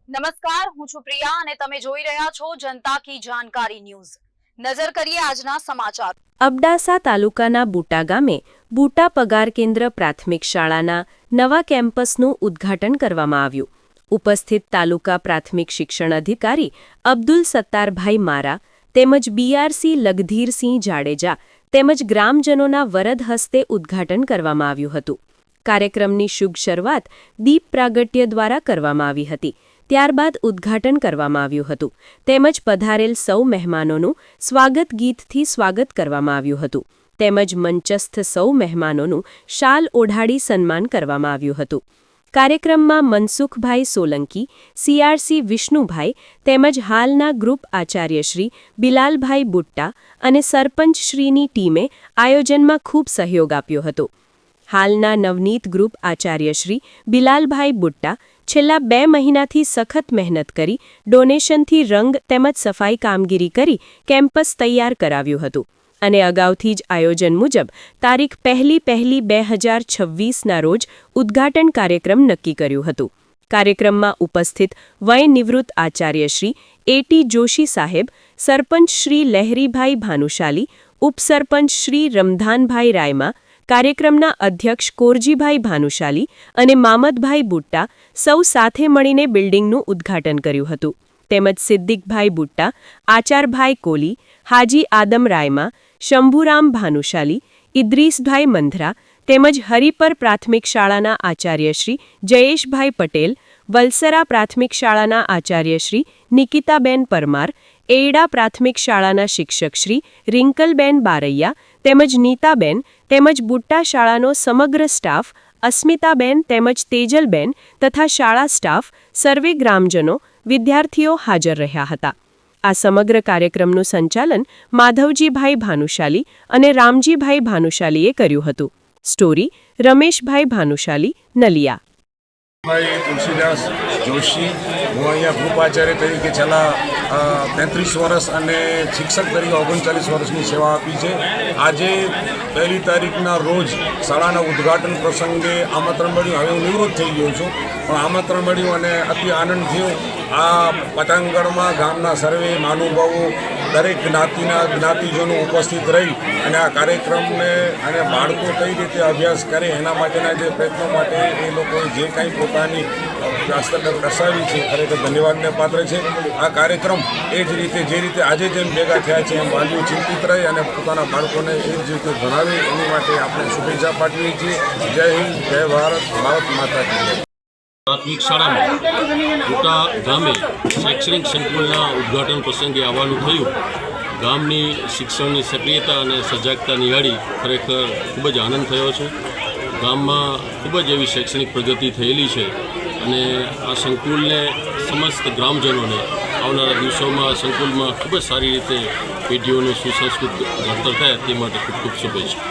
નમસ્કાર, હું છું પ્રિયા અને તમે જોઈ રહ્યા છો જનતા કી જાણકારી ન્યૂઝ। નજર કરીએ આજના સમાચાર। અબડાસા તાલુકાના બુટા ગામે બુટા પગાર કેન્દ્ર પ્રાથમિક શાળાના નવા કેમ્પસનું ઉદ્ઘાટન કરવામાં આવ્યું। ઉપસ્થિત તાલુકા પ્રાથમિક શિક્ષણ અધિકારી અબ્દુલ સત્તારભાઈ મારા તેમજ બીઆરસી લગધીરસિંહ જાડેજા તેમજ ગ્રામજનોના વરદ હસ્તે ઉદ્ઘાટન કરવામાં આવ્યું હતું। કાર્યક્રમની શુભ શરૂઆત દીપ પ્રાગટ્ય દ્વારા કરવામાં આવી હતી। ત્યારબાદ ઉદ્ઘાટન કરવામાં આવ્યું હતું તેમજ પધારેલ સૌ મહેમાનોનું સ્વાગત ગીતથી સ્વાગત કરવામાં આવ્યું હતું તેમજ મંચસ્થ સૌ મહેમાનોનું શાલ ઓઢાડી સન્માન કરવામાં આવ્યું હતું। કાર્યક્રમમાં મનસુખભાઈ સોલંકી, સીઆરસી વિષ્ણુભાઈ તેમજ હાલના ગ્રુપ આચાર્યશ્રી બિલાલભાઈ બુટ્ટા અને સરપંચશ્રીની ટીમે આયોજનમાં ખૂબ સહયોગ આપ્યો હતો। હાલના નવનીત ગ્રુપ આચાર્યશ્રી બિલાલભાઈ બુટ્ટા છેલ્લા 2 મહિનાથી સખત મહેનત કરી ડોનેશનથી રંગ તેમજ સફાઈ કામગીરી કરી કેમ્પસ તૈયાર કરાવ્યું હતું અને અગાઉથી જ આયોજન મુજબ તારીખ 1/1/2026ના રોજ ઉદ્ઘાટન કાર્યક્રમ નક્કી કર્યું હતું। કાર્યક્રમમાં ઉપસ્થિત વય નિવૃત્ત આચાર્યશ્રી એટી જોશી સાહેબ, સરપંચ શ્રી લહેરીભાઈ ભાનુશાલી, ઉપસરપંચ શ્રી રમધાનભાઈ રાયમા, કાર્યક્રમના અધ્યક્ષ કોરજીભાઈ ભાનુશાલી અને મામદભાઈ બુટ્ટા સૌ સાથે મળીને બિલ્ડિંગનું ઉદ્ઘાટન કર્યું હતું તેમજ સિદ્દિકભાઈ બુટ્ટા, આચારભાઈ કોલી, હાજી આદમ રાયમા, શંભુરામ ભાનુશાલી, ઇદ્રીસભાઈ મંધરા તેમજ હરિપર પ્રાથમિક શાળાના આચાર્યશ્રી જયેશભાઈ પટેલ, વલસરા પ્રાથમિક શાળાના આચાર્યશ્રી નિકિતાબેન પરમાર, એડા પ્રાથમિક શાળાના શિક્ષકશ્રી રિંકલબેન બારૈયા તેમજ નીતાબેન તેમજ બુટ્ટા શાળાનો સમગ્ર સ્ટાફ, અસ્મિતાબેન તેમજ તેજલબેન તથા શાળા સ્ટાફ, સર્વે ગ્રામજનો, વિદ્યાર્થીઓ હાજર રહ્યા હતા। આ સમગ્ર કાર્યક્રમનું સંચાલન માધવજીભાઈ ભાનુશાલી અને રામજીભાઈ ભાનુશાલીએ કર્યું હતું। સ્ટોરી રમેશભાઈ ભાનુશાલી, નલિયા। તુલસીદાસ જોશી, હું અહીંયા ગ્રુપ આચાર્ય તરીકે છેલ્લા 33 વર્ષ અને શિક્ષક તરીકે 39 વર્ષની સેવા આપી છે। આજે 1 તારીખના રોજ શાળાના ઉદ્ઘાટન પ્રસંગે આમંત્રણ મળ્યું। હવે હું નિવૃત્ત થઈ ગયો છું, પણ આમંત્રણ મળ્યું અને અતિ આનંદ થયો। આ પતંગગઢમાં ગામના સર્વે મહાનુભાવો, દરેક જ્ઞાતિજનો ઉપસ્થિત રહી અને આ કાર્યક્રમને અને બાળકો કઈ રીતે અભ્યાસ કરે એના માટેના જે પ્રયત્નો માટે એ લોકોએ જે કાંઈ પોતાની દર્શાવી છે ખરેખર ધન્યવાદને પાત્ર છે। આ કાર્યક્રમ એ જ રીતે જે રીતે આજે જેમ ભેગા થયા છે એમ વાલીઓ ચિંતિત રહે અને પોતાના બાળકોને એ જ રીતે ભણાવે એની માટે આપણે શુભેચ્છા પાઠવીએ છીએ। જય હિન્દ, જય ભારત, ભારત માતા કી જય। પ્રાથમિક શાળામાં બુટા ગામે શૈક્ષણિક સંકુલના ઉદ્ઘાટન પ્રસંગે આવવાનું થયું। ગામની શિક્ષણની સક્રિયતા અને સજાગતા નિહાળી ખરેખર ખૂબ જ આનંદ થયો છે। ગામમાં ખૂબ જ એવી શૈક્ષણિક પ્રગતિ થયેલી છે અને આ સંકુલને સમસ્ત ગ્રામજનોને આવનારા દિવસોમાં સંકુલમાં ખૂબ જ સારી રીતે પેઢીઓનું સુસંસ્કૃત ઘડતર થાય તે માટે ખૂબ ખૂબ શુભેચ્છા।